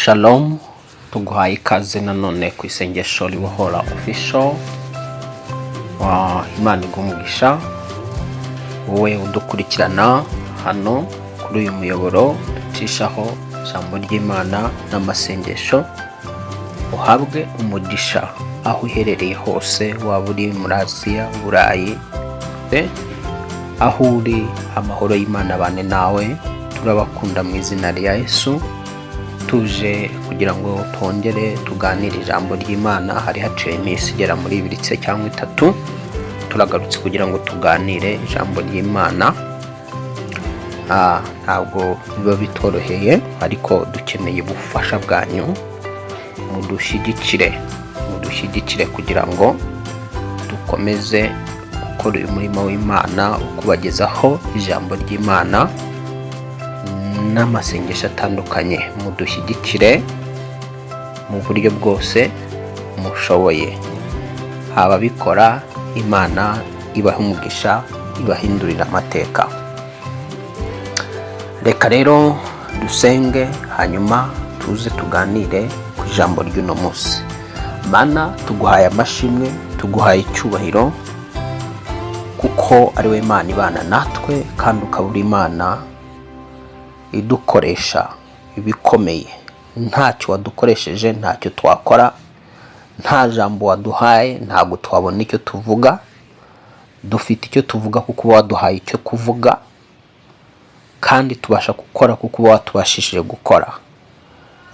Shalom, tuguhaye ikaze nanone ku Isengesho ribohora official wa Imana Umugisha. Wowe udukurikirana hano kuri uyu muyoboro ducishaho ijambo ry'Imana n'amasengesho, uhabwe umugisha aho uherereye hose, waba uri muri Aziya, Burayi, aho uri, amahoro y'Imana abane nawe. Turabakunda mu izina rya Yesu. Tuje kugira ngo twongere tuganire ijambo ry'Imana. Hari haciye iminsi igera muri 2 cyangwa 3 turagarutse kugira ngo tuganire ijambo ry'Imana. Ntabwo biba bitoroheye, ariko dukeneye ubufasha bwanyu. Mudushyigikire kugira ngo dukomeze gukora uyu murimo w'Imana, ukubagezaho ijambo ry'Imana n'amasengesho atandukanye. Mudushyigikire mu buryo bwose mushoboye. Ababikora, Imana ibaha umugisha, ibahindurira amateka. Reka rero dusenge, hanyuma tuze tuganire ku ijambo ry'uno munsi. Mana, tuguhaye amashimwe, tuguhaye icyubahiro, kuko ari we Imana ibana natwe, kandi ukaba uri Imana idukoresha ibikomeye. Ntacyo wadukoresheje, ntacyo twakora, nta jambo waduhaye, ntabwo twabona icyo tuvuga. Dufite icyo tuvuga kuko waduhaye icyo kuvuga, kandi tubasha gukora kuko watubashishije gukora.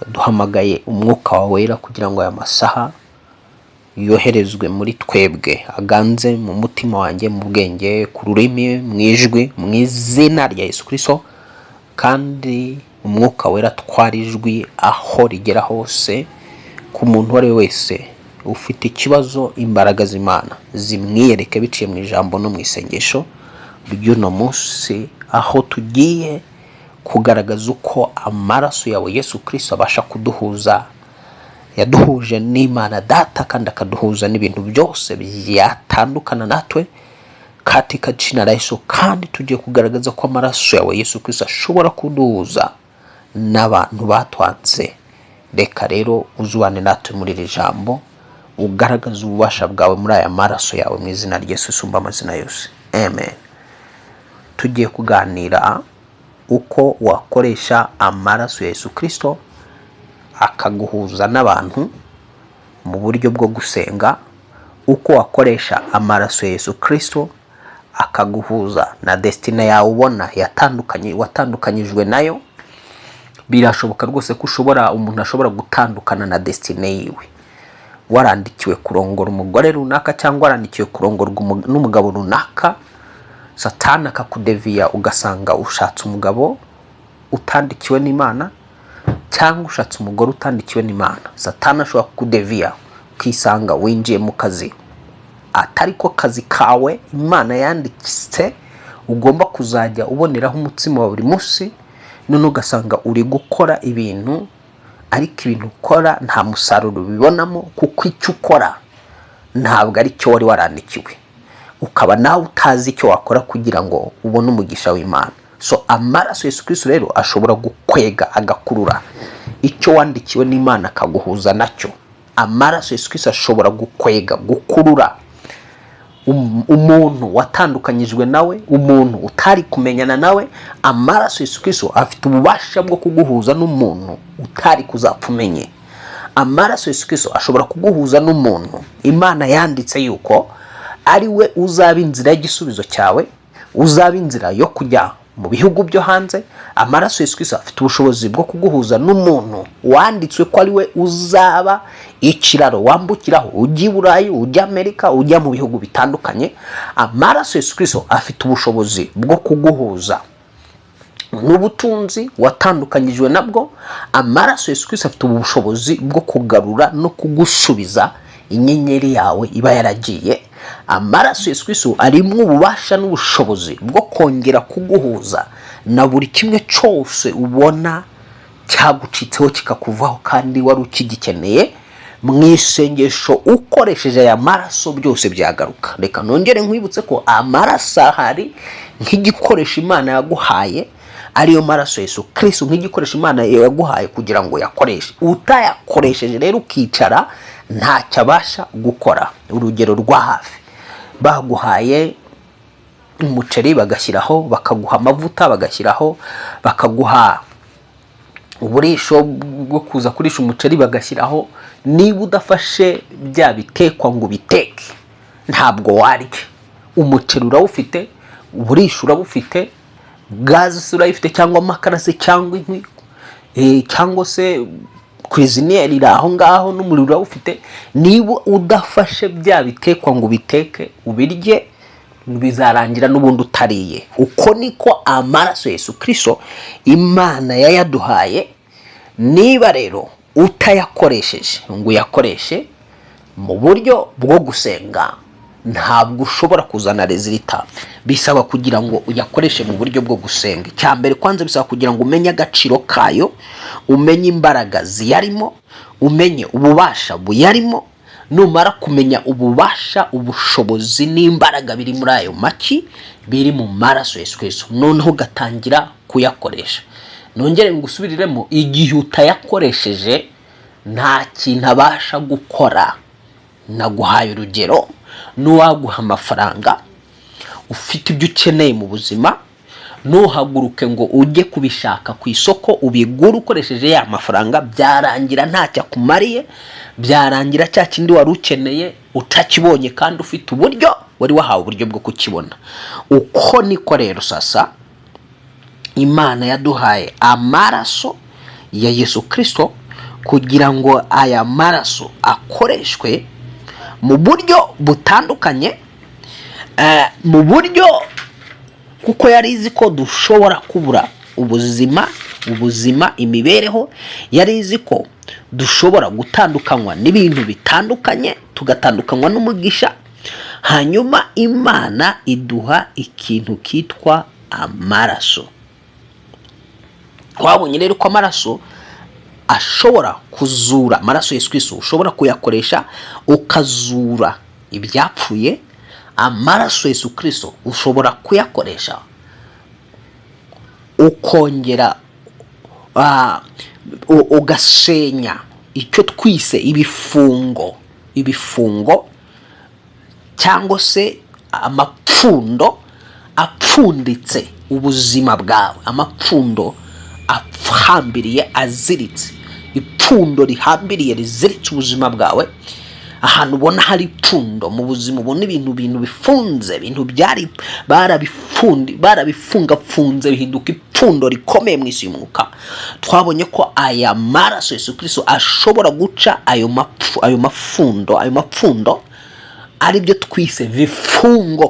Duhamagaye umwuka wawe wera kugira ngo aya masaha yoherezwe muri twebwe, aganze mu mutima wanjye, mu bwenge, ku rurimi, mu ijwi, mu izina rya Yesu Kristo. Kandi umwuka wera twara ijwi aho rigera hose, ku muntu uwo ari we wese ufite ikibazo. Imbaraga z'Imana zimwiyereke biciye mu ijambo no mu isengesho ry'uno munsi, aho tugiye kugaragaza uko amaraso yawe Yesu Kristo abasha kuduhuza. Yaduhuje n'Imana Data, kandi akaduhuza n'ibintu byose byatandukana natwe katika jina la Yesu. Kandi tugiye kugaragaza ko amaraso yawe Yesu Kristo ashobora kuduhuza n'abantu batwanze. Reka rero uzubane natwe muri iri jambo, ugaragaza ububasha bwawe muri aya maraso yawe, mu izina rya Yesu usumba amazina yose, amen. Tugiye kuganira uko wakoresha amaraso ya Yesu Kristo akaguhuza n'abantu mu buryo bwo gusenga. Uko wakoresha amaraso ya Yesu Kristo akaguhuza na destiny yawe ubona watandukanyijwe nayo. Birashoboka rwose ko umuntu ashobora gutandukana na destiny yiwe. Warandikiwe kurongora umugore runaka, cyangwa warandikiwe kurongorwa n'umugabo runaka, Satani akakudeviya ugasanga ushatse umugabo utandikiwe n'Imana, cyangwa ushatse umugore utandikiwe n'Imana. Satani ashobora kukudeviya ukisanga winjiye mu kazi atari ko kazi kawe Imana yandikitse ugomba kuzajya uboneraho umutsima wa buri munsi. None ugasanga uri gukora ibintu, ariko ibintu ukora nta musaruro bibonamo, kuko icyo ukora ntabwo ari cyo wari warandikiwe. Ukaba nawe utazi icyo wakora kugira ngo ubone umugisha w'Imana. So amaraso Yesu Kristo rero ashobora gukwega, agakurura icyo wandikiwe n'Imana akaguhuza nacyo. Amaraso Yesu Kristo ashobora gukwega, gukurura umuntu watandukanyijwe nawe, umuntu utari kumenyana nawe. Amaraso Yesu Kristo afite ububasha bwo kuguhuza n'umuntu utari kuzapfumenye. Amaraso Yesu Kristo ashobora kuguhuza n'umuntu Imana yanditse yuko ari we uzaba inzira y'igisubizo cyawe, uzaba inzira yo kujya mu bihugu byo hanze. Amaraso Yesu Kristo afite ubushobozi bwo kuguhuza n'umuntu wanditswe ko ari we uzaba ikiraro wambukiraho ujya i Burayi, ujya Amerika, ujya mu bihugu bitandukanye. Amaraso Yesu Kristo afite ubushobozi bwo kuguhuza n'ubutunzi watandukanyijwe nabwo. Amaraso Yesu Kristo afite ubushobozi bwo kugarura no kugusubiza inyenyeri yawe iba yaragiye. Amaraso Yesu Kristo arimo ububasha n'ubushobozi bwo kongera kuguhuza na buri kimwe cyose ubona cyagucitseho kikakuvaho kandi wari ukigikeneye. Mu isengesho ukoresheje aya maraso byose byagaruka. Reka nongere nkwibutse ko amaraso ahari nk'igikoresho Imana yaguhaye, ariyo maraso Yesu Kristo nk'igikoresho Imana yaguhaye kugira ngo yakoreshe. Utayakoresheje rero ukicara ntacyo abasha gukora. Urugero rwa hafi, baguhaye umuceri bagashyiraho, bakaguha amavuta bagashyiraho, bakaguha uburisho bwo kuza kurisha umuceri bagashyiraho, niba udafashe bya bitekwa ngo biteke ntabwo warya. Umuceri urawufite, uburisho urawufite, gaze urayifite cyangwa amakara se cyangwa inkwi cyangwa se cuisinière iri aho ngaho n'umuriro urawufite, niba udafashe bya bitekwa ngo biteke ubirye bizarangira n'ubundi utariye. Uko niko amaraso Yesu Kristo Imana yayaduhaye. Niba rero utayakoresheje ngo uyakoreshe mu buryo bwo gusenga, ntabwo ushobora kuzana resultat. Bisaba kugira ngo uyakoreshe mu buryo bwo gusenga. Cyambere kwanza bisaba kugira ngo umenye agaciro kayo, umenye imbaraga ziyarimo, umenye ububasha buyarimo. Numara kumenya ububasha, ubushobozi n'imbaraga biri muri ayo maki, biri mu maraso Yesu Kristo, noneho gatangira kuyakoresha. Nongere ngusubiriremo, igihe utayakoresheje nta kintu abasha gukora. Naguhaye urugero, n'uwaguha amafaranga ufite ibyo ukeneye mu buzima, nuhaguruke ngo ujye kubishaka ku isoko ubigura ukoresheje ya mafaranga, byarangira ntacyo akumariye, byarangira cya kindi wari ukeneye utakibonye kandi ufite uburyo wari wahawe uburyo bwo kukibona. Uko niko rero sasa Imana yaduhaye amaraso ya Yesu Kristo kugira ngo aya maraso akoreshwe mu buryo butandukanye, mu buryo kuko yari izi ko dushobora kubura ubuzima, imibereho. Yari izi ko dushobora gutandukanywa n'ibintu bitandukanye, tugatandukanywa n'umugisha. Hanyuma Imana iduha ikintu kitwa amaraso. Twabonye rero ko amaraso ashobora kuzura, amaraso Yesu Kristo ushobora kuyakoresha ukazura ibyapfuye. Amaraso Yesu Kristo ushobora kuyakoresha ukongera ugasenya icyo twise ibifungo cyangwa se amapfundo apfunditse ubuzima bwawe, amapfundo ahambiriye aziritse, ipfundo rihambiriye riziritse ubuzima bwawe. Ahantu ubona hari ipfundo mu buzima, ubona ibintu bifunze, ibintu byari barabifungapfunze bihinduka ipfundo rikomeye mu isi y'umwuka. Twabonye ko aya maraso Yesu Kristo ashobora guca ayo mapfundo ari byo twise vifungo.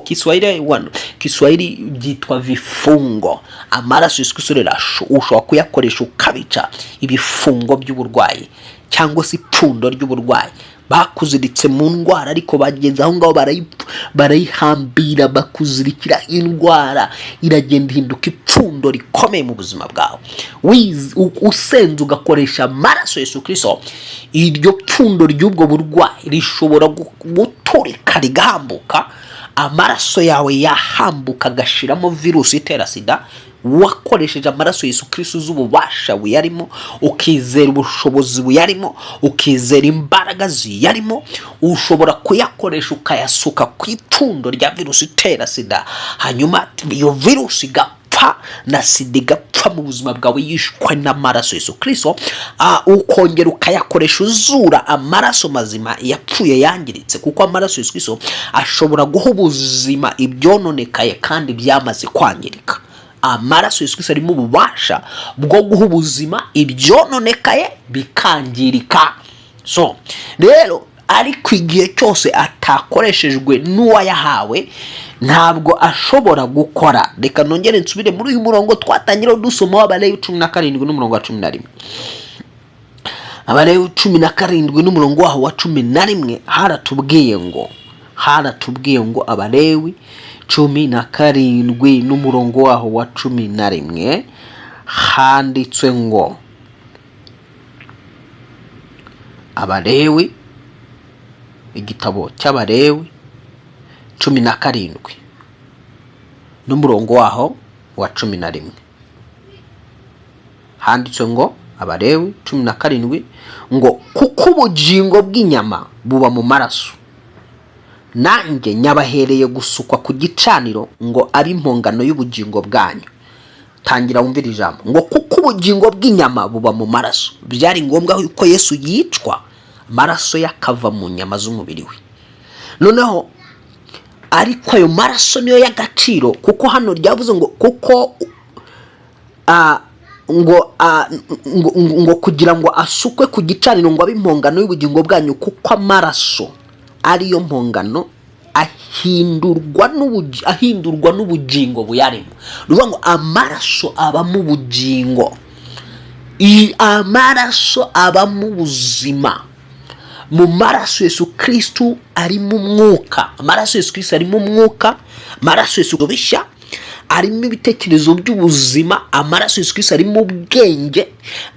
Kiswahili byitwa vifungo. Amaraso Yesu Kristo rero ushobora kuyakoresha ukabica ibifungo by'uburwayi cyangwa se ipfundo ry'uburwayi. Bakuziritse mu ndwara ariko bageze aho ngaho barayihambira, bakuzirikira indwara iragenda ihinduka ipfundo rikomeye mu buzima bwawe. Usenze ugakoresha amaraso Yesu Kristo, iryo pfundo ry'ubwo burwayi rishobora guturika rigahambuka. Amaraso yawe yahambuka agashiramo virusi itera sida. Wakoresheje amaraso Yesu Kristo z'ububasha buyarimo, ukizera ubushobozi buyarimo, ukizera imbaraga ziyarimo, ushobora kuyakoresha ukayasuka ku ipfundo rya virusi itera sida. Hanyuma iyo virusi igapfa na sida igapfa mu buzima bwawe yishwe n'amaraso Yesu Kristo. Ukongera ukayakoresha uzura amaraso mazima yapfuye yangiritse, kuko amaraso Yesu Kristo ashobora guha ubuzima ibyononekaye kandi byamaze kwangirika. Amaraso Yesu Kristo arimo ububasha bwo guha ubuzima ibyononekaye bikangirika. So rero ariko igihe cyose atakoreshejwe n'uwayahawe ntabwo ashobora gukora. Reka nongere nsubire muri uyu murongo twatangira dusoma Abalewi 17 n'umurongo wa 11. Abalewi 17 n'umurongo waho wa 11 haratubwiye ngo Abalewi 17 n'umurongo waho wa 11 handitswe ngo Abalewi, igitabo cy'Abalewi 17 n'umurongo waho wa 11. handitse ngo Abalewi 17 ngo kuko ubugingo bw'inyama buba mu maraso, nanjye nyabahereye gusukwa ku gicaniro ngo ari impongano y'ubugingo bwanyu. Tangira wumvira ijambo ngo kuko ubugingo bw'inyama buba mu maraso. Byari ngombwa ko Yesu yicwa, amaraso yakava mu nyama z'umubiri we. Noneho ariko ayo maraso niyo y'agaciro, kuko hano ryavuze ngo kuko ngo kugira ngo asukwe ku gicaniro ngo abe impongano y'ubugingo bwanyu, kuko amaraso ariyo mpongano ahindurwa n'ubugingo buyarimo. Ruvuga ngo amaraso aba mu bugingo, amaraso aba mu buzima. Mu maraso Yesu Kristo ari mu mwuka, amaraso Yesu Kristo ari mu mwuka, amaraso Yesu Umugisha arimo ibitekerezo by'ubuzima, amaraso Yesu Kristo arimo ubwenge,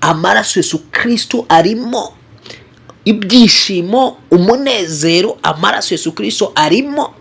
amaraso Yesu Kristo arimo ibyishimo, umunezero, amaraso Yesu Kristo arimo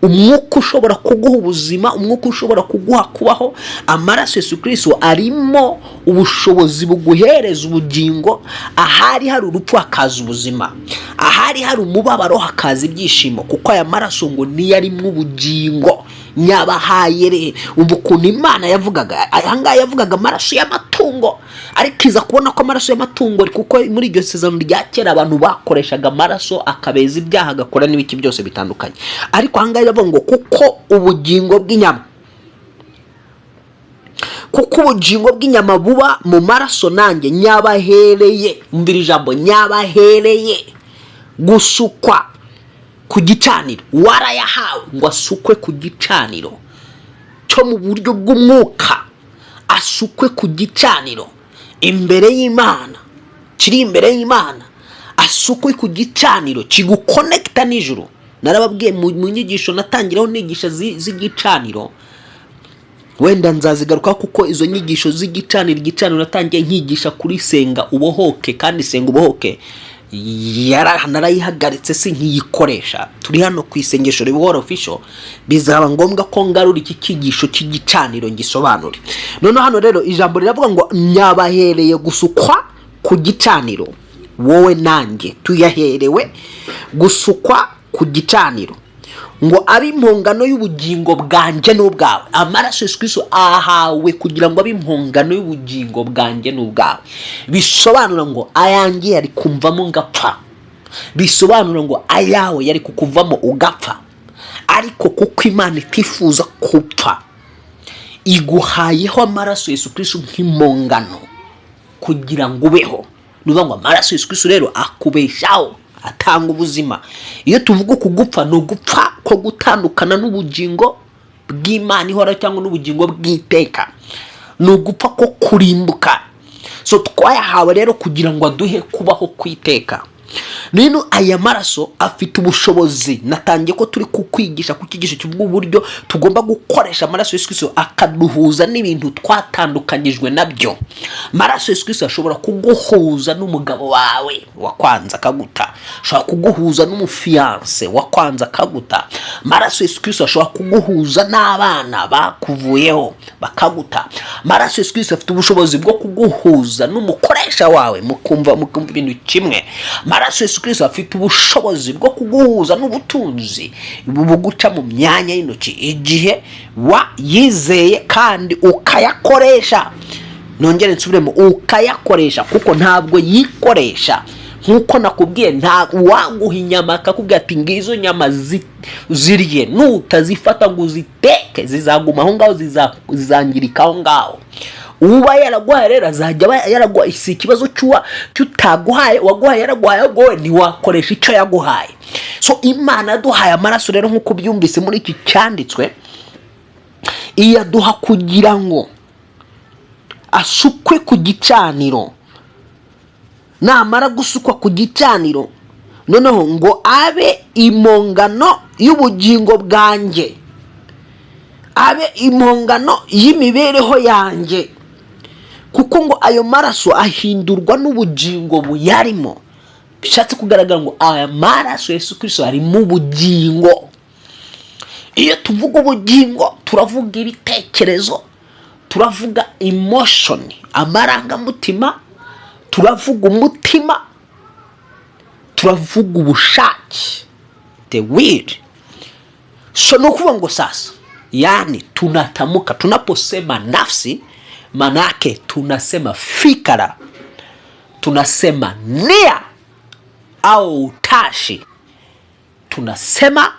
umwuka ushobora kuguha ubuzima, umwuka ushobora kuguha kubaho. Amaraso Yesu Kristo arimo ubushobozi buguhereza ubugingo. Ahari hari urupfu hakaza ubuzima, ahari hari umubabaro hakaza ibyishimo, kuko aya maraso ngo niyo arimo ubugingo nyabahaye. Rero umva ukuntu Imana yavugaga, ahangaha yavugaga amaraso y'amatungo, ariko iza kubona ko amaraso y'amatungo, kuko muri iryo sezerano rya kera abantu bakoreshaga amaraso akabeza ibyaha, agakora n'ibiki byose bitandukanye. Ariko ahangaha yavuga ngo kuko ubugingo bw'inyama, kuko ubugingo bw'inyama buba mu maraso, nanjye nyabahereye, umvira ijambo, nyabahereye gusukwa ku gicaniro. Warayahawe ngo asukwe ku gicaniro cyo mu buryo bw'umwuka, asukwe ku gicaniro imbere y'Imana, kiri imbere y'Imana, asukwe ku gicaniro kigukonekta n'ijuru. Narababwiye mu nyigisho natangiraho nigisha z'igicaniro, wenda nzazigaruka kuko izo nyigisho z'igicaniro natangiye nkigisha kuri senga ubohoke, kandi senga ubohoke narayihagaritse sinkiyikoresha. Turi hano ku Isengesho Reward Official, bizaba ngombwa ko ngarura iki kigisho cy'igicaniro ngisobanure. None hano rero ijambo riravuga ngo nyabahereye gusukwa ku gicaniro, wowe nanjye tuyaherewe gusukwa ku gicaniro ngo abe impongano y'ubugingo bwanjye n'ubwawe. Amaraso Yesu Kristo ahawe kugira ngo abe impongano y'ubugingo bwanjye n'ubwawe. Bisobanura ngo ayanjye yari kumvamo ngapfa, bisobanura ngo ayawe yari kukuvamo ugapfa, ariko kuko Imana itifuza kupfa, iguhayeho amaraso Yesu Kristo nk'impongano kugira ngo ubeho. Nuvuga ngo amaraso Yesu Kristo rero akubeshaho, atanga ubuzima. Iyo tuvuga kugupfa, no gupfa ko gutandukana n'ubugingo bw'Imana ihora cyangwa n'ubugingo bw'iteka, no gupfa ko kurimbuka. So twayahawe rero kugira ngo aduhe kubaho kwiteka. Nino aya maraso afite ubushobozi. Natangiye ko turi kukwigisha ku kigisho cy'ubwo buryo tugomba gukoresha amaraso Yesu Kristo akaduhuza n'ibintu twatandukanyijwe nabyo. Amaraso Yesu Kristo ashobora kuguhuza n'umugabo wawe wakwanza akaguta, ashobora kuguhuza n'umufiance wakwanza akaguta. Amaraso Yesu Kristo ashobora kuguhuza n'abana bakuvuyeho bakaguta. Amaraso Yesu Kristo afite ubushobozi bwo kuguhuza n'umukoresha wawe mukumva ibintu kimwe. Amaraso Yesu Kristo afite ubushobozi bwo kuguhuza n'ubutunzi buguca mu myanya y'intoki igihe wayizeye kandi ukayakoresha. Nongere nsubiremo, ukayakoresha, kuko ntabwo yikoresha. Nkuko nakubwiye, nta waguha inyama akakubwira ati ngizo nyama zirye, nutazifata ngo uziteke zizaguma aho ngaho, zizangirika aho ngaho. Uba yaragwaye rero azajya yaragwaye, si ikibazo cy'utaguhaye, waguhaye yaragwaye, gowe ntiwakoresha icyo yaguhaye. So Imana yaduhaye amaraso rero nkuko byumvise muri iki cyanditswe, iyaduha kugira ngo asukwe ku gicaniro. Namara gusukwa ku gicaniro, noneho ngo abe impongano y'ubugingo bwanjye, abe impongano y'imibereho yanjye, kuko ngo ayo maraso ahindurwa n'ubugingo buyarimo. Bishatse kugaragara ngo aya maraso Yesu Kristo ari mu bugingo. Iyo tuvuga ubugingo turavuga ibitekerezo, turavuga emotion, amarangamutima, turavuga umutima, turavuga ubushake, the will. So nukuvuga ngo sasa, yani tunatamka, tunaposema nafsi, manake tunasema fikra, tunasema nia au utashi, tunasema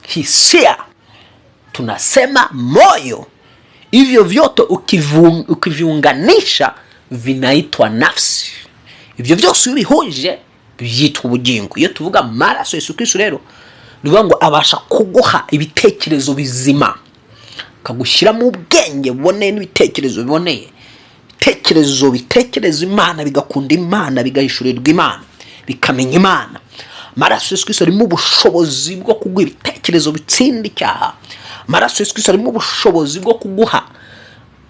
hisia, tunasema moyo. Hivyo vyote ukiviunganisha vinaitwa nafsi. Hivyo vyose ubihuje byitwa ubugingo. Iyo tuvuga amaraso Yesu Kristo rero, nivuga ngo abasha kuguha ibitekerezo bizima, kagushyira mu bwenge buboneye n'ibitekerezo biboneye, bitekereza Imana, bigakunda Imana, bigahishurirwa Imana, bikamenya Imana. Amaraso Yesu Kristo arimo ubushobozi bwo kuguha ibitekerezo bitsinda icyaha. Amaraso Yesu Kristo arimo ubushobozi bwo kuguha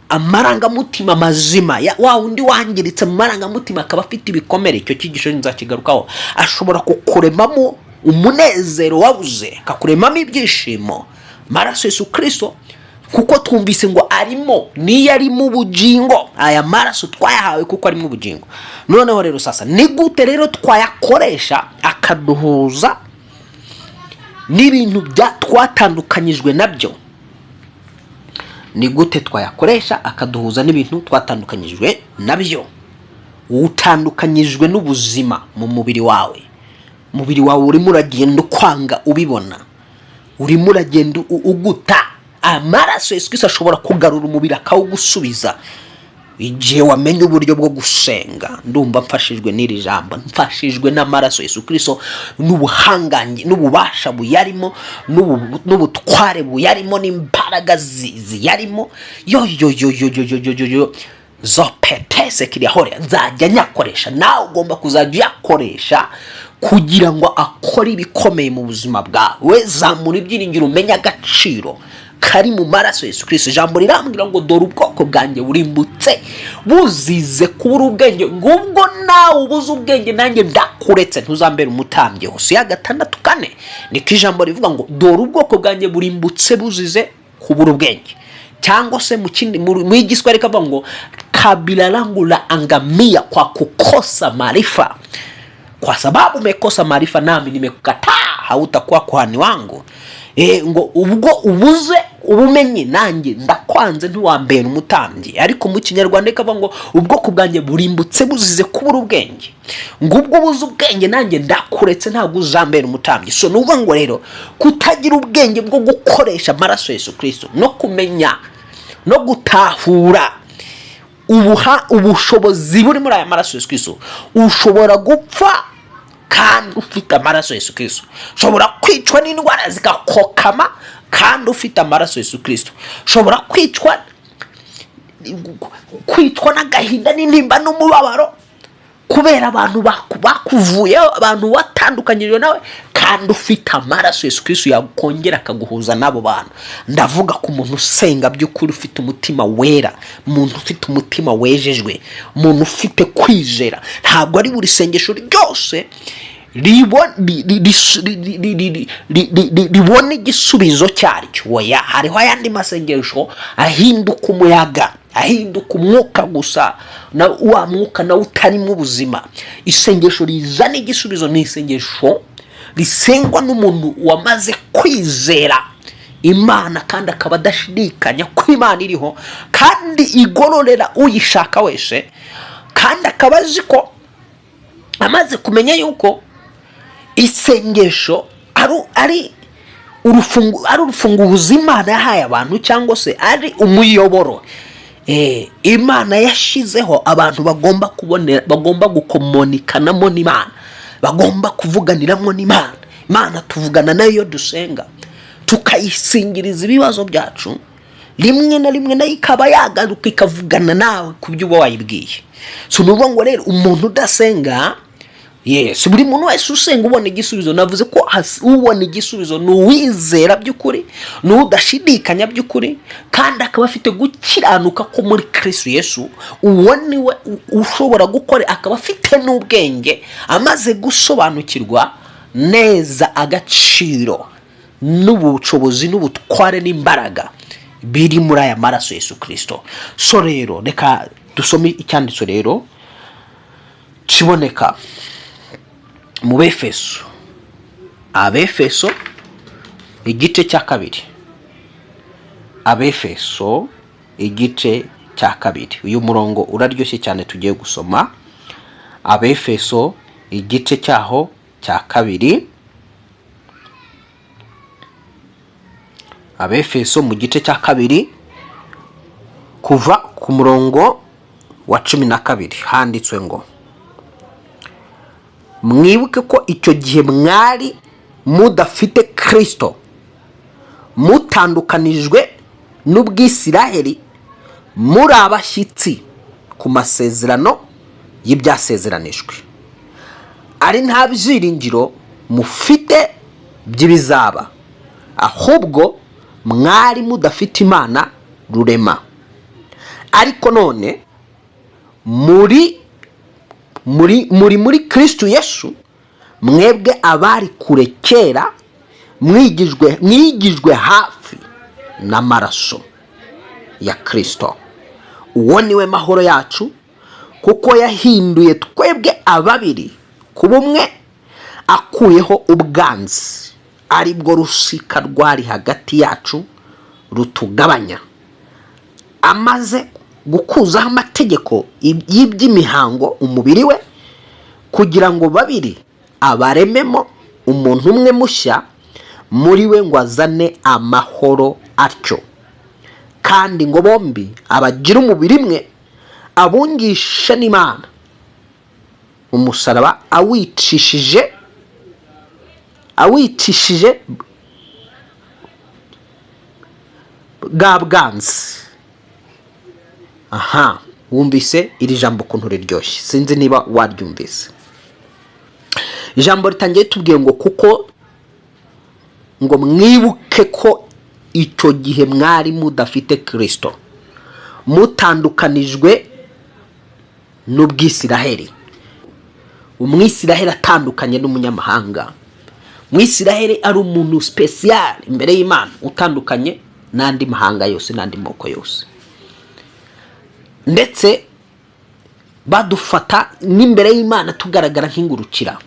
amarangamutima mazima. Wa undi wangiritse mu marangamutima akaba afite ibikomere, icyo cyigisho nzakigarukaho. Ashobora kukuremamo umunezero wabuze, akakuremamo ibyishimo. Amaraso Yesu Kristo, kuko twumvise ngo arimo, niyo ari mu bugingo. Aya maraso twayahawe kuko ari mu bugingo. Noneho rero sasa, ni gute rero twayakoresha akaduhuza n'ibintu twatandukanyijwe nabyo? Ni gute twayakoresha akaduhuza n'ibintu twatandukanyijwe nabyo? Utandukanyijwe n'ubuzima mu mubiri wawe. Mubiri wawe urimo uragenda ukwanga ubibona, urimo uragenda uguta. Amaraso Yesu Kristo ashobora kugarura umubiri akawugusubiza igihe wamenye uburyo bwo gusenga. Ndumva mfashijwe n'iri jambo, mfashijwe n'amaraso Yesu Kristo, n'ubuhangange n'ububasha buyarimo, n'ubutware buyarimo, n'imbaraga ziyarimo. Yo zopetese kirihore, nzajya nyakoresha. Nawe ugomba kuzajya yakoresha kugira ngo akore ibikomeye mu buzima bwawe. We zamura ibyiringiro, umenya agaciro kari mu maraso Yesu Kristo. Jambo rirambwira ngo dore ubwoko bwanjye burimbutse buzize kubura ubwenge. Ngubwo nawe ubuze ubwenge nanjye ndakuretse, ntuzambere umutambyi. Hosiya 6:4 niko ijambo rivuga ngo dore ubwoko bwanjye burimbutse buzize kubura ubwenge. Cyangwa se mu Igiswahili kavuga ngo kabila langu la angamia kwa kukosa maarifa. Kwa sababu umekosa maarifa nami nimekukataa, hautakuwa kuhani wangu. Ngo ubwo ubuze ubumenyi nanjye ndakwanze, ntiwambera umutambyi. Ariko mu Kinyarwanda kavuga ngo ubwoko bwanjye burimbutse buzize kubura ubwenge. Ngubwo ubuze ubwenge nanjye ndakuretse, ntabwo uzambera umutambyi. So nuvuga ngo rero kutagira ubwenge bwo gukoresha amaraso Yesu Kristo no kumenya no gutahura ubushobozi buri muri aya maraso Yesu Kristo, ushobora gupfa kandi ufite amaraso Yesu Kristo. Ushobora kwicwa n'indwara zigakokama kandi ufite amaraso Yesu Kristo. Ushobora kwicwa n'agahinda n'intimba n'umubabaro kubera abantu bakuvuyeho, abantu watandukanyije nawe, kandi ufite amaraso Yesu Kristo yakongera akaguhuza n'abo bantu. Ndavuga ku muntu usenga by'ukuri, ufite umutima wera, umuntu ufite umutima wejejwe, umuntu ufite kwizera. Ntabwo ari buri sengesho ryose ribona igisubizo cyaryo. Oya, hariho ayandi masengesho ahinduka umuyaga, ahinduka umwuka gusa, na wa mwuka nawe utarimo ubuzima. Isengesho rizana igisubizo ni isengesho risengwa n'umuntu wamaze kwizera Imana kandi akaba adashidikanya ko Imana iriho kandi igororera uyishaka wese, kandi akaba azi ko amaze kumenya yuko isengesho ari urufunguzo Imana yahaye abantu, cyangwa se ari umuyoboro Imana yashizeho abantu bagomba gukomunikanamo n'Imana, bagomba kuvuganiramo n'Imana. Imana tuvugana nayo iyo dusenga, tukayisingiriza ibibazo byacu. Rimwe na rimwe nayo ikaba yagaruka ikavugana nawe ku byo uba wayibwiye. So nuvuga ngo rero umuntu udasenga, yes, buri muntu wese usenga ubona igisubizo. Navuze ko ubona igisubizo n'uwizera by'ukuri, n'udashidikanya by'ukuri, kandi akaba afite gukiranuka ko muri Kristo Yesu. Uwo niwe ushobora gukora, akaba afite n'ubwenge, amaze gusobanukirwa neza agaciro n'ubushobozi n'ubutware n'imbaraga biri muri aya maraso Yesu Kristo. So rero reka dusome icyanditso rero kiboneka mu Befeso, Abefeso igice cya kabiri, Abefeso igice cya kabiri. Uyu murongo uraryoshye cyane tugiye gusoma. Abefeso igice cyaho cya kabiri, Abefeso mu gice cya kabiri kuva ku murongo wa 12 handitswe ngo, mwibuke ko icyo gihe mwari mudafite Kristo, mutandukanijwe n'ubwisiraheli, muri abashyitsi ku masezerano y'ibyasezeranijwe, ari nta byiringiro mufite by'ibizaba, ahubwo mwari mudafite Imana rurema. Ariko none muri Kristo Yesu, mwebwe abari kure kera mwigijwe hafi n'amaraso ya Kristo. Uwo niwe mahoro yacu, kuko yahinduye twebwe ababiri kuba umwe, akuyeho ubwanzi ari bwo rusika rwari hagati yacu rutugabanya, amaze gukuzaho amategeko y'iby'imihango umubiri we, kugira ngo babiri abarememo umuntu umwe mushya muri we, ngo azane amahoro atyo, kandi ngo bombi abagira umubiri mwe, abungisha n'Imana umusaraba, awicishije bwa bwanzi. Aha, wumvise iri jambo ukuntu riryoshye, sinzi niba waryumvise. Ijambo ritangiye tubwiye ngo kuko ngo mwibuke ko icyo gihe mwari mudafite Kristo, mutandukanijwe n'ubwisiraheli. Umwisiraheli atandukanye n'umunyamahanga. Umwisiraheli ari umuntu special imbere y'Imana, utandukanye n'andi mahanga yose n'andi moko yose. Ndetse badufata n'imbere y'Imana tugaragara nk'ingurukira.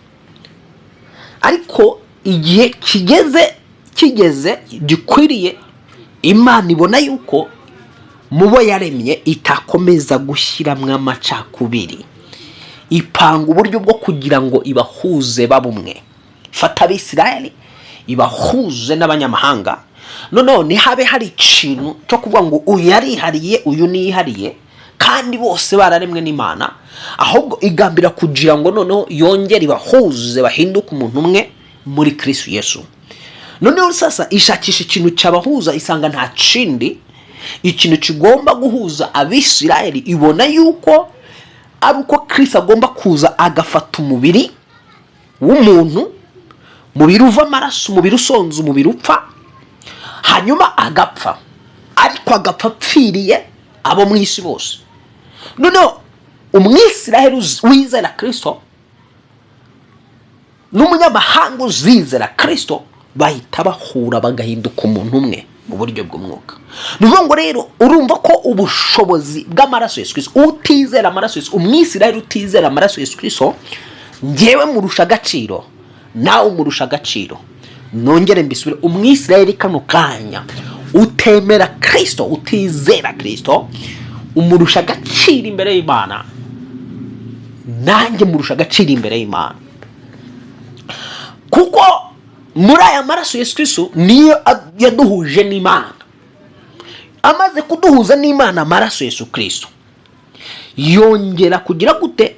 Ariko igihe kigeze gikwiriye, Imana ibona yuko mubo yaremye itakomeza gushyiramo amacakubiri, ipanga uburyo bwo kugira ngo ibahuze babumwe. Fata Abisirayeli ibahuze n'abanyamahanga, none habe hari ikintu cyo kuvuga ngo uyu yarihariye uyu niyihariye, kandi bose bararemwe n'Imana, ahubwo igambira kugira ngo noneho yongere ibahuze bahinduke umuntu umwe muri Kristo Yesu. Noneho sasa ishakisha ikintu cyabahuza, isanga nta kindi. Ikintu kigomba guhuza Abisirayeli ibona yuko ari uko Kristo agomba kuza agafata umubiri w'umuntu, umubiri uva amaraso, umubiri usonza, umubiri upfa, hanyuma agapfa, ariko agapfa apfiriye abo mu isi bose. Noneho umwisiraheli wizera Kristo n'umunyamahanga uzizera Kristo bahita bahura bagahinduka umuntu umwe mu buryo bw'umwuka. Nuvuga rero urumva ko ubushobozi bw'amaraso Yesu Kristo, utizera amaraso Yesu, umwisiraheli utizera amaraso Yesu Kristo, ngewe murusha agaciro nawe umurusha agaciro. Nongere mbisubire, umwisiraheli kano kanya utemera Kristo, utizera Kristo, umurusha agaciro imbere y'Imana, nanjye murusha agaciro imbere y'Imana. Kuko muri aya maraso Yesu Kristo niyo yaduhuje n'Imana. Amaze kuduhuza n'Imana amaraso Yesu Kristo, yongera kugira gute?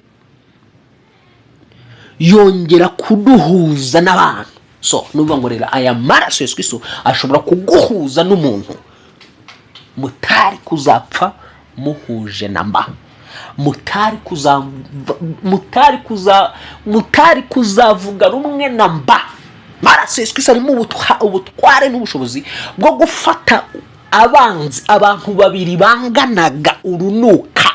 Yongera kuduhuza n'abantu. So nuvuga ngo rero aya maraso Yesu Kristo ashobora kuguhuza n'umuntu mutari kuzapfa muhuje namba, mutari kuzavuga rumwe namba. Maraso Yesu Kristo arimo ubutware n'ubushobozi bwo gufata abanzi, abantu babiri banganaga urunuka,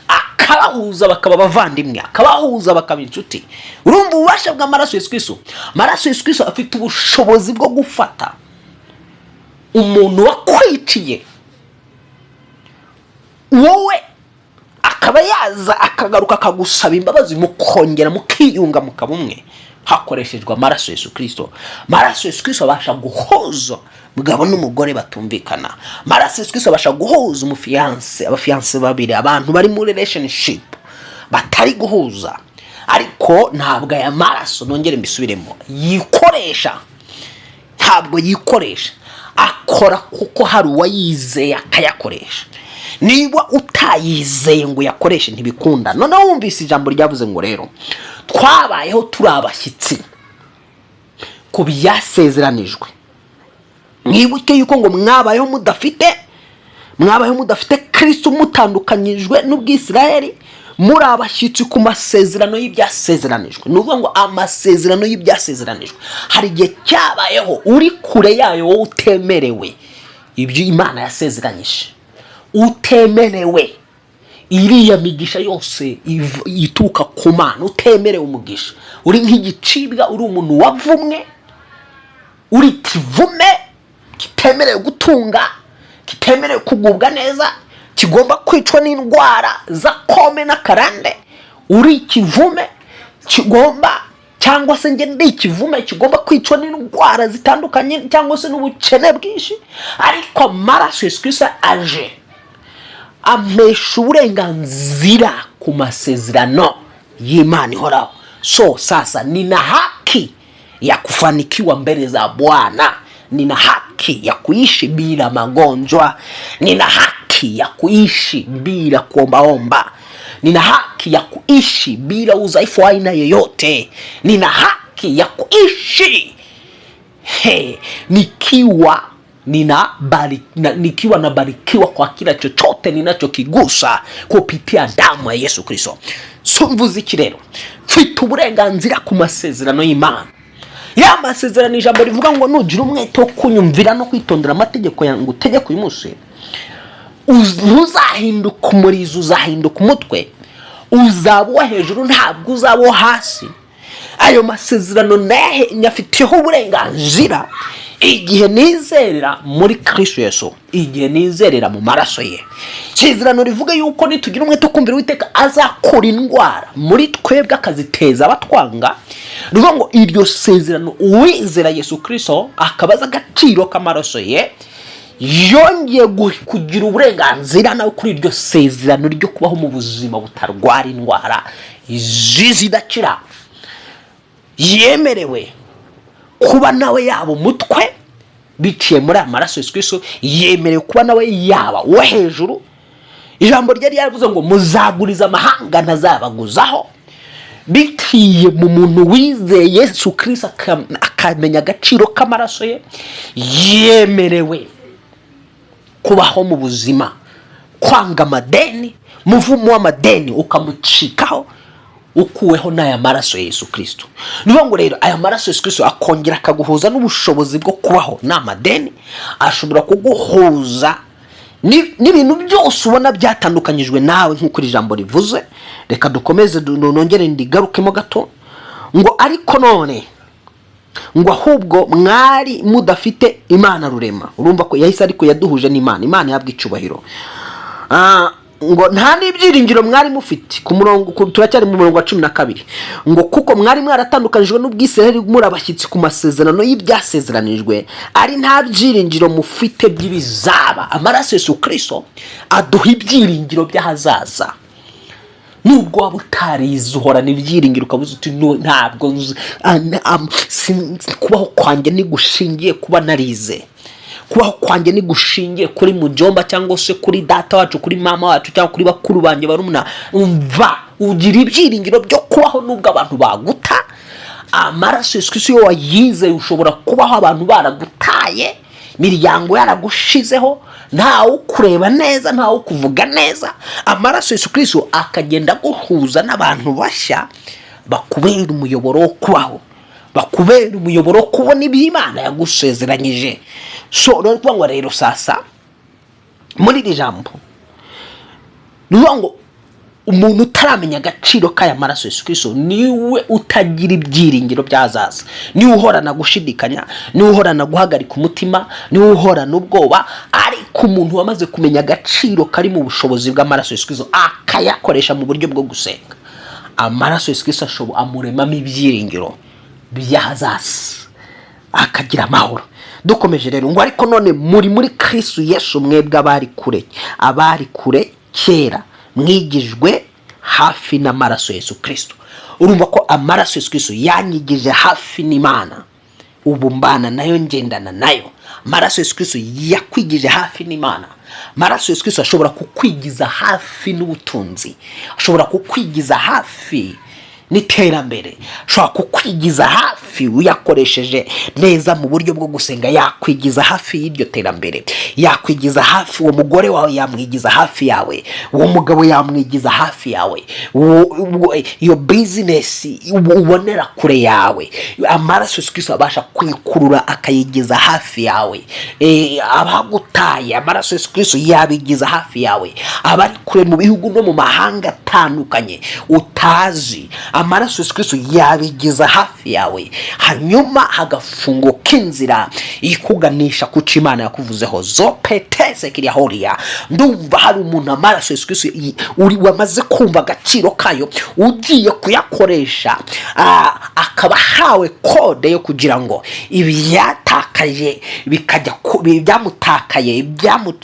akabahuza bakaba bavandimwe, akabahuza bakaba inshuti. Urumva ububasha bw'amaraso Yesu Kristo. Maraso Yesu Kristo afite ubushobozi bwo gufata umuntu wakwiciye wowe akaba yaza akagaruka akagusaba imbabazi mukongera mukiyunga mukaba umwe hakoreshejwe amaraso Yesu Kristo. Amaraso Yesu Kristo abasha guhuza mugabo n'umugore batumvikana. Amaraso Yesu Kristo abasha guhuza abafiance babiri, abantu bari muri relationship batari guhuza. Ariko ntabwo aya maraso, nongere mbisubiremo, yikoresha, ntabwo yikoresha, akora kuko hari uwayizeye akayakoresha. Niba utayizeye ngo yakoreshe ntibikunda. None wumvise ijambo ryavuze ngo rero twabayeho turi abashyitsi ku byasezeranijwe. Mwibuke yuko ngo mwabayeho mudafite Kristo, mutandukanyijwe n'Ubwisirayeli, muri abashyitsi ku masezerano y'ibyasezeranijwe. Nuvuga ngo amasezerano y'ibyasezeranijwe hari igihe cyabayeho uri kure yayo, wowe utemerewe ibyo Imana yasezeranyije, utemerewe iriya migisha yose ituruka ku Mana, utemerewe umugisha. Uri nk'igicibwa, uri umuntu wavumwe, uri kivume, kitemerewe gutunga, kitemerewe kugubwa neza, kigomba kwicwa n'indwara za kome n'akarande. Uri kivume kigomba, cyangwa se nge ndi kivume kigomba kwicwa n'indwara zitandukanye cyangwa se n'ubukene bwinshi. Ariko amaraso Yesu Kristo aje amesha uburenganzira ku masezerano y'Imana ihoraho. So sasa nina haki ya kufanikiwa mbele za Bwana, nina haki ya kuishi bila magonjwa, nina haki ya kuishi bila kuombaomba, nina haki ya kuishi bila udhaifu wa aina yoyote, nina haki ya kuishi nikiwa nabarikiwa kwa kila chochote ninachokigusa kupitia damu ya Yesu Kristo. So mvuze iki rero? Mfite uburenganzira ku masezerano y'Imana. Ya masezerano ijambo rivuga ngo nugira umwete wo kunyumvira no kwitondera amategeko yangu utegeko uyu munsi, uzahinduka umurizo, uzahinduka umutwe, uzaba hejuru ntabwo uzaba hasi. Ayo masezerano nyafitiyeho uburenganzira igihe nizerera muri Kristo Yesu, igihe nizerera mu maraso ye. Isezerano rivuga yuko nitugira umwete kumvira Uwiteka azakura indwara muri twebwe akaziteza abatwanga. Ruvuga ngo iryo sezerano uwizera Yesu Kristo akabaza agaciro k'amaraso ye, yongeye kugira uburenganzira nawe kuri iryo sezerano ryo kubaho mu buzima butarwara indwara zidakira. Yemerewe kuba nawe yaba umutwe biciye muri amaraso Yesu Kristo, yemerewe kuba nawe yaba wo hejuru. Ijambo ryari yavuze ngo muzaguriza amahanga ntazabaguzaho. Bitiye mu muntu wizeye Yesu Kristo akamenya agaciro k'amaraso ye, yemerewe kubaho mu buzima, kwanga amadeni, muvumo w'amadeni ukamucikaho ukuweho n'aya maraso Yesu Kristo. Niyo ngo rero aya maraso Yesu Kristo akongera akaguhuza n'ubushobozi bwo kubaho n'amadeni, ashobora kuguhuza n'ibintu byose ubona byatandukanyijwe nawe nk'uko ijambo rivuze. Reka dukomeze nongere ndigarukemo gato ngo ariko none ngo ahubwo mwari mudafite Imana rurema. Urumva ko yahise ariko yaduhuje n'Imana, Imana yabwa icubahiro. Ngo nta n'ibyiringiro mwari mufite. Ku murongo turacyari mu murongo wa 12 ngo kuko mwari mwaratandukanijwe n'Ubwisirayeli muri abashyitsi ku masezerano y'ibyasezeranijwe, ari nta byiringiro mufite by'ibizaba. Amaraso Yesu Kristo aduha ibyiringiro by'ahazaza. Nubwo waba utarize uhorana ibyiringiro ukabuze uti ntabwo kubaho kwanjye nigushingiye kuba narize, kubaho kwanjye nigushingiye kuri mujomba cyangwa se kuri data wacu, kuri mama wacu cyangwa kuri bakuru banjye barumuna. Umva ugira ibyiringiro byo kubaho nubwo abantu baguta. Amaraso Yesu Kristo yo wayize ushobora kubaho abantu baragutaye, miryango yaragushizeho, ntawe ukureba neza, ntawe ukuvuga neza. Amaraso Yesu Kristo akagenda guhuza n'abantu bashya bakubera umuyoboro wo kubaho, bakubera umuyoboro wo kubona iby'Imana yagusezeranyije. So rero rero sasa muri iri jambo niyo ngo umuntu utaramenya agaciro k'aya maraso Yesu Kristo niwe utagira ibyiringiro byazaza, niwe uhorana gushidikanya, niwe uhorana guhagarika umutima, niwe uhorana ubwoba. Ariko umuntu wamaze kumenya agaciro kari mu bushobozi bw'amaraso Yesu Kristo akayakoresha mu buryo bwo gusenga, amaraso Yesu Kristo amuremamo ibyiringiro byazaza, akagira amahoro. Dukomeje rero ngo ariko none muri Kristo Yesu mwebwe abari kure kera mwigijwe hafi n'amaraso Yesu Kristo. Urumva ko amaraso Yesu Kristo yanyigije hafi n'Imana, ubu mbana nayo ngendana nayo. Amaraso Yesu Kristo yakwigije hafi n'Imana. Amaraso Yesu Kristo ashobora kukwigiza hafi n'ubutunzi, ashobora kukwigiza hafi n'iterambere, ashobora kukwigiza hafi uyakoresheje neza mu buryo bwo gusenga. Yakwigiza hafi y'iryo terambere, yakwigiza hafi. Uwo mugore wawe yamwigiza hafi yawe, uwo mugabo yamwigiza hafi yawe, iyo business ubonera kure yawe. Amaraso Yesu Kristo abasha kwikurura akayigiza hafi yawe. Abagutaye amaraso Yesu Kristo yabigiza hafi yawe. Abari kure mu bihugu no mu mahanga atandukanye utazi, amaraso Yesu Kristo yabigiza hafi yawe, hanyuma hagafunguka inzira ikuganisha ku cyo Imana yakuvuzeho. Zopetese kiriya horiya. Ndumva hari umuntu amaraso Yesu Kristo wamaze kumva agaciro kayo, ugiye kuyakoresha akaba hawe kode yo kugira ngo ibyatakaye bikajya ibyamutakaye,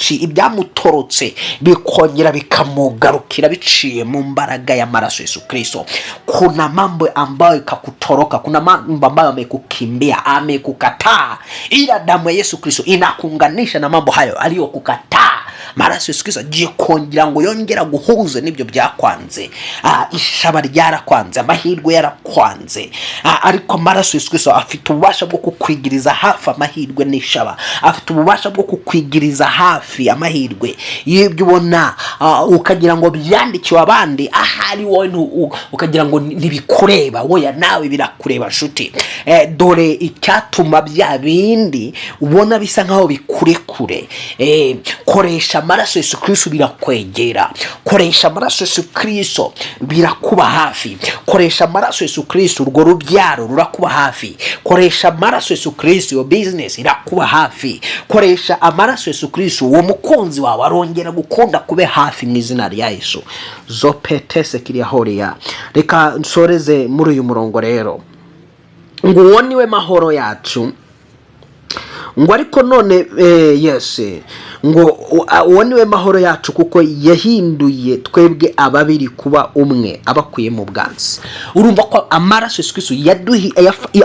ibyamutorotse bikongera bikamugarukira biciye mu mbaraga y'amaraso Yesu Kristo. Kuna mambo ambayo ikakutoroka, kuna mambo ambayo amekukimbia, amekukataa, ila damu ya Yesu Kristo inakuunganisha na mambo hayo aliyokukataa. Maraso Yesu Kristo agiye kongera ngo yongera guhuze n'ibyo byakwanze. Ishaba ryarakwanze, amahirwe yarakwanze, ariko amaraso Yesu Kristo afite ububasha bwo kukwigiriza hafi amahirwe n'ishaba, afite ububasha bwo kukwigiriza hafi amahirwe. Yebyo ubona ukagira ngo byandikiwe abandi, ahari wowe ukagira ngo ntibikureba, woya nawe birakureba nshuti. Dore icyatuma bya bindi ubona bisa nkaho bikurekure. Koresha amaraso Yesu Kristo birakwegera, koresha amaraso Yesu Kristo birakuba hafi, koresha amaraso Yesu Kristo urwo rubyaro rurakuba hafi, koresha amaraso Yesu Kristo yo business irakuba hafi, koresha amaraso Yesu Kristo uwo mukunzi wawe arongera gukunda kube hafi mu izina rya Yesu. Zopetese kiriya horiya. Reka nsoreze muri uyu murongo rero ngo uwo niwe mahoro yacu, ngo ariko none Yesu ngo uwo niwe mahoro yacu kuko yahinduye twebwe ababiri kuba umwe abakuye mu bwansi. Urumva ko amaraso Yesu Kristo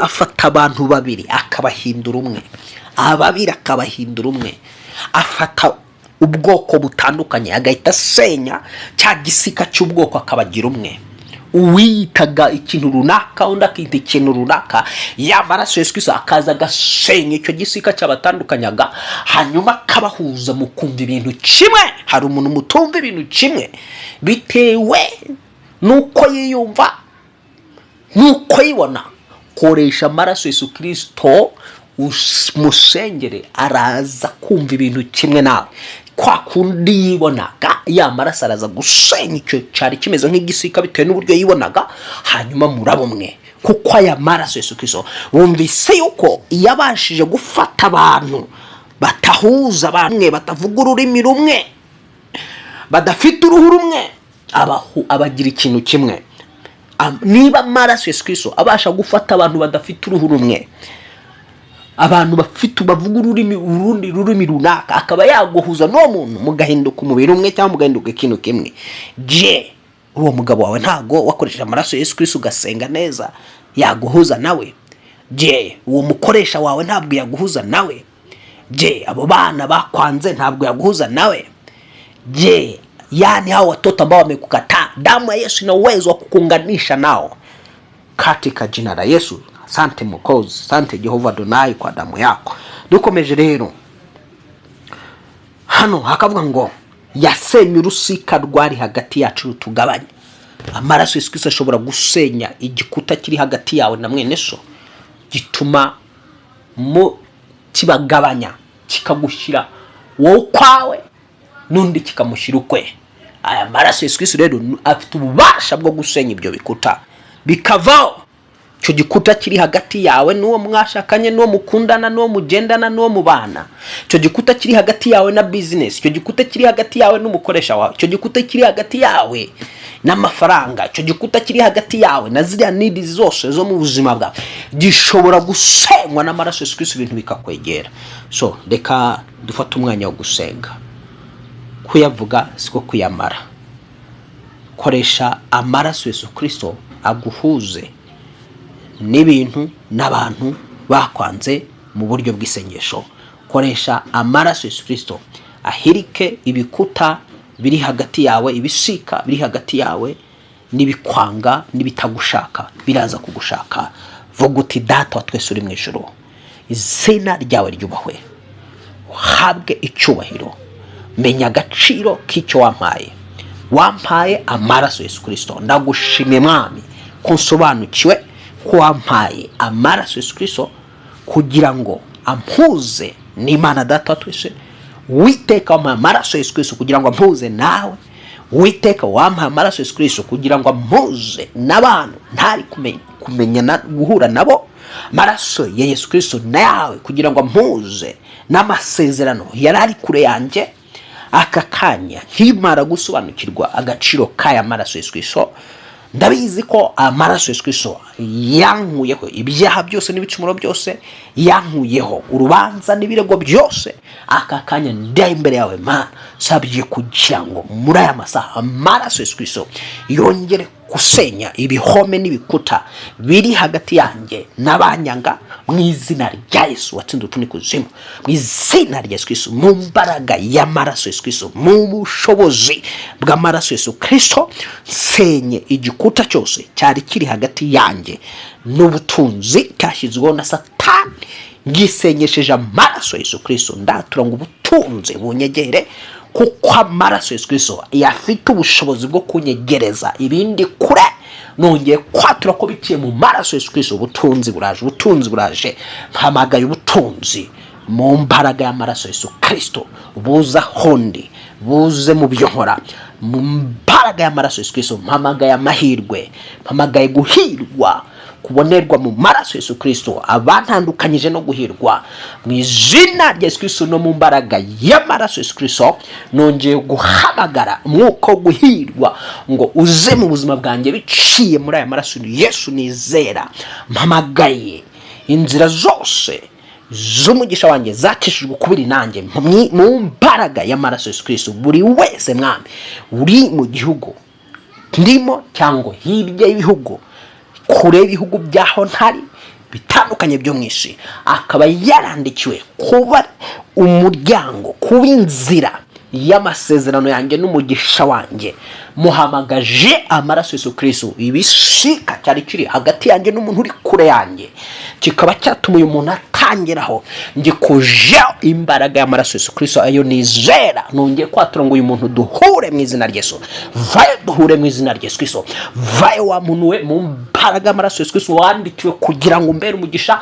afata abantu babiri akabahindura umwe, ababiri akabahindura umwe. Afata ubwoko butandukanye agahita asenya cya gisika cy'ubwoko akabagira umwe. Uwitaga ikintu runaka undi akita ikintu runaka, y'amaraso Yesu Kristo akaza agasenya icyo gisika cyabatandukanyaga, hanyuma akabahuza mu kumva ibintu kimwe. Hari umuntu mutumva ibintu kimwe bitewe nuko yiyumva, nuko yibona. Koresha amaraso Yesu Kristo umusengere, araza kumva ibintu kimwe nawe. Kwa kundi yibonaga, ya maraso araza gusenya icyo cyari kimeze nk'igisika bitewe n'uburyo yibonaga, hanyuma murabumwe. Kuko aya maraso Yesu Kristo wumvise yuko yabashije gufata abantu batahuza, bamwe batavuga ururimi rumwe, badafite uruhu rumwe, abagira ikintu kimwe. Niba amaraso Yesu Kristo abasha gufata abantu badafite uruhu rumwe, abantu bafite bavuga urundi rurimi runaka, akaba yaguhuza no muntu mugahinduka umubiri umwe cyangwa mugahinduka ikintu kimwe. Uwo mugabo wawe ntago wakoresheje amaraso Yesu Kristo ugasenga neza yaguhuza nawe? Uwo mukoresha wawe ntabwo yaguhuza nawe? Abo bana bakwanze ntabwo yaguhuza nawe? Yani hao watoto ambao wamekukataa, damu ya Yesu ina uwezo wa kukuunganisha nao katika jina la Yesu. Asante Mwokozi, asante Jehova Adonai kwa damu yako. Dukomeje rero hano hakavuga ngo yasenye urusika rwari hagati yacu rutugabanya. Amaraso Yesu Kristo ashobora gusenya igikuta kiri hagati yawe na mwene so, gituma mu kibagabanya, kikagushyira wowe kwawe n'undi kikamushyira ukwe. aya maraso Yesu Kristo rero afite ububasha bwo gusenya ibyo bikuta bikavaho. Cyo gikuta kiri hagati yawe n'uwo mwashakanye, n'uwo mukundana, n'uwo mugendana, n'uwo mubana. Cyo gikuta kiri hagati yawe na business, cyo gikuta kiri hagati yawe n'umukoresha wawe, cyo gikuta kiri hagati yawe n'amafaranga, cyo gikuta kiri hagati yawe na ziriya needs zose zo mu buzima bwawe, gishobora gusenywa n'amaraso Yesu Kristo, ibintu bikakwegera. So reka dufate umwanya wo gusenga. Kuyavuga siko kuyamara. Koresha amaraso Yesu Kristo aguhuze n'ibintu n'abantu bakwanze mu buryo bw'isengesho. Koresha amaraso Yesu Kristo ahirike ibikuta biri hagati yawe, ibisika biri hagati yawe n'ibikwanga n'ibitagushaka biraza kugushaka. Vuga uti Data wa twese uri mu ijuru, izina ryawe ryubahwe, uhabwe icyubahiro. Menya agaciro k'icyo wampaye amaraso Yesu Kristo. Ndagushimye Mwami kunsobanukiwe ko wampaye amaraso Yesu Kristo kugira ngo ampuze n'Imana Data wa twese. Witeka wampaye amaraso Yesu Kristo kugira ngo ampuze nawe. Witeka wampaye amaraso Yesu Kristo kugira ngo ampuze n'abantu ntari kumenya guhura nabo. Amaraso ya Yesu Kristo nawe kugira ngo ampuze n'amasezerano yari ari kure yanjye. Aka kanya nkimara gusobanukirwa agaciro k'aya maraso Yesu Kristo, ndabizi ko amaraso Yesu Kristo yankuyeho ibyaha byose n'ibicumuro byose, yankuyeho urubanza n'ibirego byose. Aka kanya ndi imbere yawe Mana, sabye kugira ngo muri aya masaha amaraso Yesu Kristo yongere gusenya ibihome n'ibikuta biri hagati yanjye n'abanyanga, mu izina rya Yesu watsinze utuni kuzimu, mu izina rya Yesu Kristo, mu mbaraga y'amaraso Yesu Kristo, mu bushobozi bw'amaraso Yesu Kristo, senye igikuta cyose cyari kiri hagati yanjye n'ubutunzi kashyizweho na Satani. Ngisenyesheje amaraso Yesu Kristo, ndatura ngo ubutunzi bunyegere, kuko amaraso Yesu Kristo yafite ubushobozi bwo kunyegereza ibindi kure. Nongeye kwatura ko biciye mu maraso Yesu Kristo ubutunzi buraje. Mpamagaye ubutunzi mu mbaraga y'amaraso Yesu Kristo, buza hondi, buze mu byo nkora mu mbaraga y'amaraso Yesu Kristo. Mpamagaye amahirwe, mpamagaye guhirwa kubonerwa mu maraso Yesu Kristo, abantandukanyije no guhirwa mu izina rya Yesu Kristo. No mu mbaraga y'amaraso Yesu Kristo nongeye guhamagara umwuka wo guhirwa ngo uze mu buzima bwanjye biciye muri aya maraso Yesu nizera. Mpamagaye inzira zose z'umugisha wanjye zakishijwe kubiri nanjye mu mbaraga y'amaraso Yesu Kristo. Buri wese Mwami uri mu gihugu ndimo cyangwa hirya y'ibihugu, kure y'ibihugu byaho ntari bitandukanye byo mwisi, akaba yarandikiwe kuba umuryango, kuba inzira y'amasezerano yanjye n'umugisha wanjye, muhamagaje amaraso Yesu Kristo. Ibishika cyari kiri hagati yanjye n'umuntu uri kure yanjye, kikaba cyatuma uyu muntu atangiraho, ngikuje imbaraga y'amaraso Yesu Kristo ayo nizera. Nongeye kwatura ngo uyu muntu duhure mu izina rya Yesu. Vayo duhure mu izina rya Yesu Kristo. Vayo wa muntu we mu mbaraga y'amaraso Yesu Kristo wandikiwe kugira ngo umbere umugisha.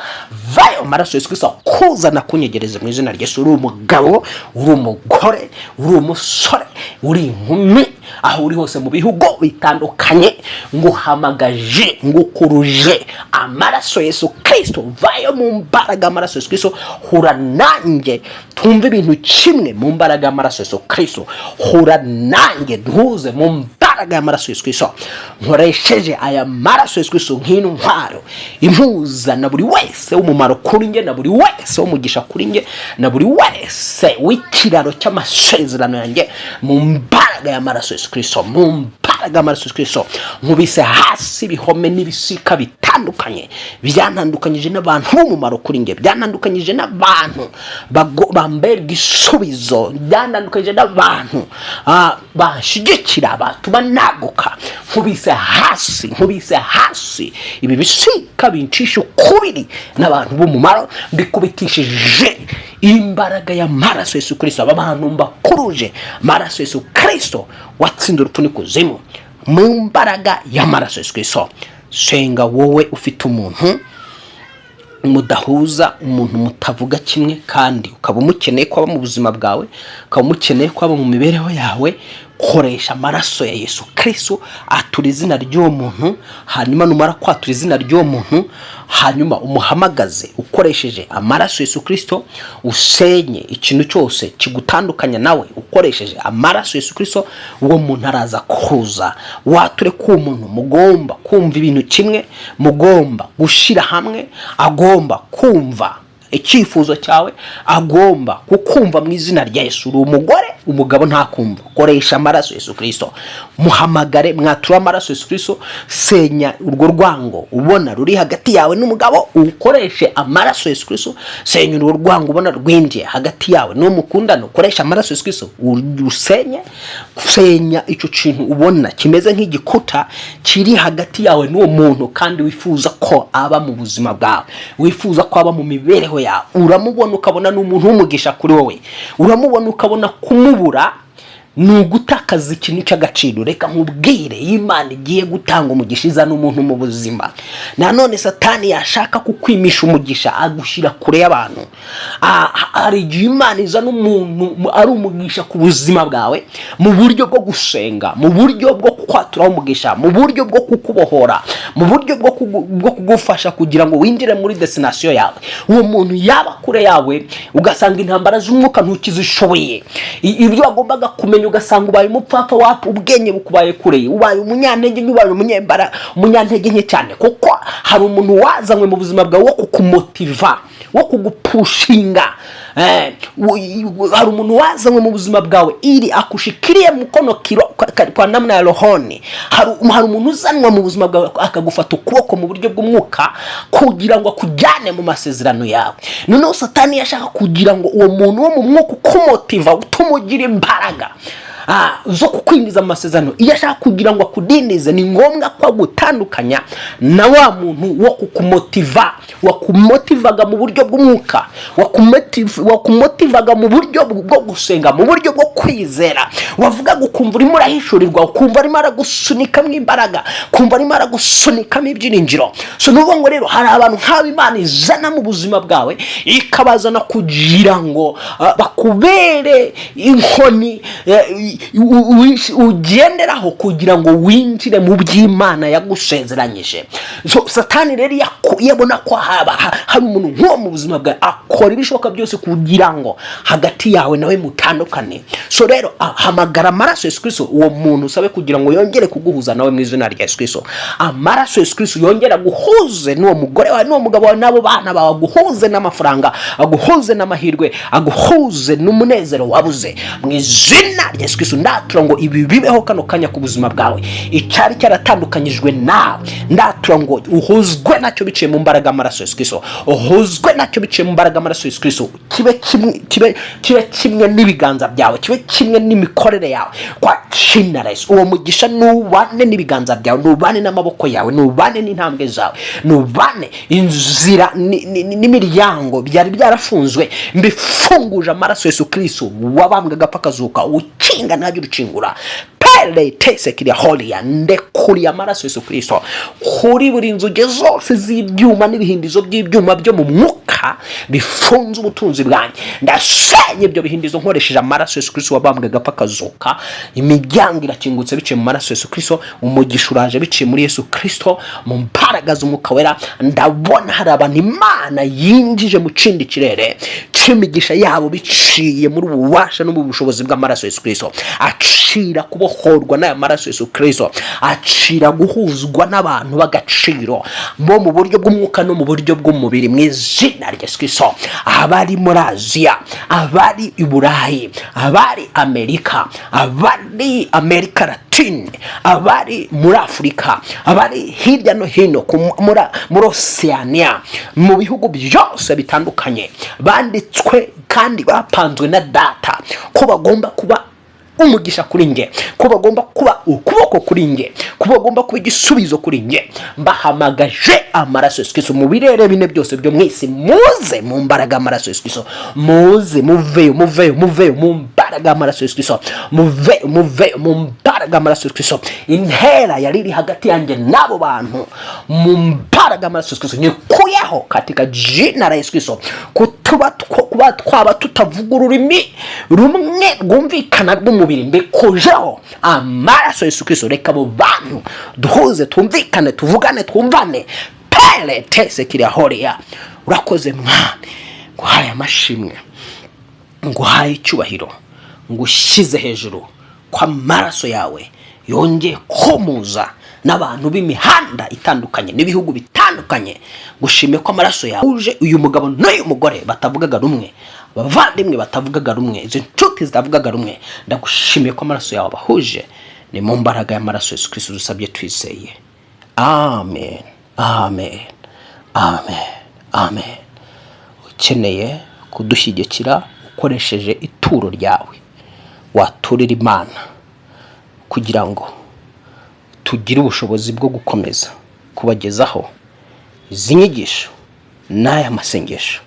Vayo amaraso Yesu Kristo kuzana kunyegereza mu izina rya Yesu. Uri umugabo, uri umugore, uri umusore, uri inkumi, aho uri hose mu bihugu bitandukanye, nguhamagaje, ngukuruje amaraso Yesu Kristo. Vayo mu mbaraga amaraso Yesu Kristo, hura nanjye tumve ibintu kimwe mu mbaraga amaraso Yesu Kristo. Hura nanjye duhuze mu mbaraga amaraso Yesu Kristo. Nkoresheje aya maraso Yesu Kristo nk'intwaro impuza na buri wese w'umumaro kuri nge, na buri wese w'umugisha kuri nge, na buri wese w'ikiraro cy'amasezerano yanjye, mu mbaraga y'amaraso Yesu Kristo, mu mbaraga y'amaraso Yesu Kristo. Nkubise hasi ibihome n'ibisika bitandukanye byantandukanyije n'abantu b'umumaro kuri nge, byantandukanyije n'abantu bambera igisubizo, byantandukanyije n'abantu bashigikira batuma naguka. Nkubise hasi ibi bisika bincisha ukubiri n'abantu b'umumaro, mbikubitishije imbaraga y'amaraso Yesu Kristo. Aba bantu mbakuruje amaraso Yesu Kristo watsinze urupfu n'ikuzimu, mu mbaraga y'amaraso Yesu Kristo. Senga wowe ufite umuntu mudahuza, umuntu mutavuga kimwe, kandi ukaba umukeneye kwaba mu buzima bwawe, ukaba umukeneye kwaba mu mibereho yawe, koresha amaraso ya Yesu Kristo atura izina ry'uwo muntu, hanyuma numara kwatura izina ry'uwo muntu, hanyuma umuhamagaze ukoresheje amaraso ya Yesu Kristo, usenye ikintu cyose kigutandukanya nawe ukoresheje amaraso ya Yesu Kristo, uwo muntu araza kuza. Wature ku muntu mugomba kumva ibintu kimwe, mugomba gushira hamwe, agomba kumva icyifuzo cyawe, agomba kukumva mu izina rya Yesu. Uri umugore, umugabo ntakumva, koresha amaraso Yesu Kristo, muhamagare, mwatura amaraso Yesu Kristo, senya urwo rwango ubona ruri hagati yawe n'umugabo, ukoreshe amaraso Yesu Kristo, senya urwo rwango ubona rwinjiye hagati yawe n'umukundano, ukoresha amaraso Yesu Kristo, usenye, senya icyo kintu ubona kimeze nk'igikuta kiri hagati yawe n'uwo muntu kandi wifuza ko aba mu buzima bwawe, wifuza ko aba mu mibereho yawe. Uramubona ukabona n'umuntu w'umugisha kuri wowe, uramubona ukabona kumubura nugutakaza ikintu cy'agaciro. Reka nkubwire, Imana igiye gutanga umugisha izana umuntu mu buzima. Nanone Satani yashaka kukwimisha umugisha agushyira kure y'abantu. Ari igihe Imana izana umuntu ari umugisha ku buzima bwawe mu buryo bwo gusenga, mu buryo bwo kwatura umugisha, mu buryo bwo kukubohora, mu buryo bwo kugufasha kugira ngo winjire muri destination yawe. Uwo muntu yaba kure yawe ugasanga intambara z'umwuka ntukizishoboye, ibyo agombaga kumenya ugasanga ubaye umupfapfa, wapu ubwenge bukubaye kure, ubaye umunyantege, ubaye umunyantege nke cyane, kuko hari umuntu wazanywe mu buzima bwawe wo kukumotiva, wo kugupushinga. Hari umuntu wazanywe mu buzima bwawe ili akushikirie mkono kwa namna ya rohoni. Hari umuntu uzanwa mu buzima bwawe akagufata ukuboko mu buryo bw'umwuka kugira ngo akujyane mu masezerano yawe. Noneho Satani yashaka kugira ngo uwo muntu wo mu mwuka kumotiva, utumugira imbaraga zo kukwinjiza mu masezerano. Iyo ashaka kugira ngo akudindize, ni ngombwa ko agutandukanya na wa muntu wo kukumotiva, wakumotivaga mu buryo bw'umwuka, wakumotivaga mu buryo bwo gusenga, mu buryo bwo kwizera, wavuga gukumva urimo urahishurirwa, ukumva arimo aragusunikamo imbaraga, kumva arimo aragusunikamo ibyiringiro. So nuvuga ngo rero hari abantu nk'abo Imana izana mu buzima bwawe ikabazana kugira ngo bakubere inkoni ugenderaho kugira ngo winjire mu by'Imana yagusezeranyije. So Satani rero yabona ko hari umuntu nk'uwo mu buzima bwawe, akora ibishoboka byose kugira ngo hagati yawe nawe mutandukane. So rero hamagara amaraso Yesu Kristo, uwo muntu usabe kugira ngo yongere kuguhuza nawe mu izina rya Yesu Kristo. Amaraso Yesu Kristo yongera guhuze n'uwo mugore wawe, n'uwo mugabo wawe, n'abo bana bawe, aguhuze n'amafaranga, aguhuze n'amahirwe, aguhuze n'umunezero wabuze mu izina rya Yesu Kristo. Ndatura ngo ibi bibeho kano kanya ku buzima bwawe, icyari cyaratandukanyijwe nawe, ndatura ngo uhuzwe nacyo biciye mu mbaraga amaraso Yesu Kristo, uhuzwe nacyo biciye mu mbaraga amaraso Yesu Kristo, kibe kimwe n'ibiganza byawe, kibe kimwe n'imikorere yawe kwa china Yesu. Uwo mugisha nubane n'ibiganza byawe, nubane n'amaboko yawe, nubane n'intambwe zawe, nubane inzira n'imiryango byari byarafunzwe, mbifunguje amaraso Yesu Kristo wabambwe agapakazuka, ukinga ntajya urucingura. Tesekiria holia ndekuri amaraso Yesu Kristo kuri buri nzuge zose z'ibyuma n'ibihindizo by'ibyuma byo mu mwuka bifunze ubutunzi bwanjye. Ndasenye ibyo bihindizo nkoresheje amaraso Yesu Kristo wabambwe agapakazuka. Imiryango irakingutse biciye mu maraso Yesu Kristo, umugisha uraje biciye muri Yesu Kristo, mu mbaraga z'umwuka wera. Ndabona hari abantu Imana yinjije mu kindi kirere cy'imigisha yabo biciye muri ububasha no mu bushobozi bw'amaraso Yesu Kristo. Acira kubohorwa n'aya maraso Yesu Kristo, acira guhuzwa n'abantu bagaciro bo mu buryo bw'umwuka no mu buryo bw'umubiri mu izina rya Yesu Kristo. Abari muri Aziya, abari i Burayi, abari Amerika, abari Amerika Latine, abari muri Afurika, abari hirya no hino muri Oceania, mu bihugu byose bitandukanye, banditswe kandi bapanzwe na data ko bagomba kuba umugisha kuri nge, ko bagomba kuba ukuboko kuri nge, ko bagomba kuba igisubizo kuri nge. Mbahamagaje amaraso Yesu Kristo mu birere bine byose byo mwisi, muze mu mbaraga amaraso Yesu Kristo, muze muveyo mu mbaraga amaraso Yesu Kristo, muveyo mu mbaraga amaraso Yesu Kristo. Intera yari iri hagati yanjye n'abo bantu mu mbaraga amaraso Yesu Kristo nyikuyeho katika jina la Yesu Kristo. kuba twaba tutavuga ururimi rumwe rwumvikana rw'umubiri mbikojeho amaraso Yesu Kristo. Reka abo bantu duhuze, twumvikane, tuvugane, twumvane. Pele tese kiri ahoria. Urakoze mwami, nguhaye amashimwe, nguhaye icyubahiro, ngushyize hejuru kwa maraso yawe yongeye komuza n'abantu b'imihanda itandukanye n'ibihugu bitandukanye. Gushime ko amaraso yawe uje uyu mugabo n'uyu mugore batavugaga rumwe, abavandimwe batavugaga rumwe, izo nshuti zitavugaga rumwe. Ndagushimiye ko amaraso yawe bahuje. Ni mu mbaraga y'amaraso Yesu Kristo dusabye twizeye. Amen, amen, amen, amen. Ukeneye kudushyigikira ukoresheje ituro ryawe, waturira Imana kugira ngo tugire ubushobozi bwo gukomeza kubagezaho izi nyigisho n'aya masengesho.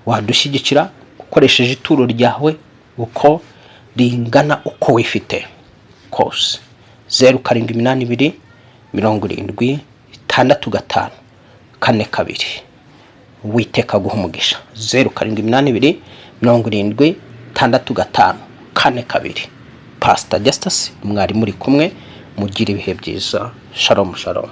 Wadushyigikira ukoresheje ituro ryawe uko ringana, uko wifite kose. 0782 70 65 42. Witeka guha umugisha. 0782 70 65 42. Pastor Justice mwari muri kumwe, mugira ibihe byiza. Shalom shalom.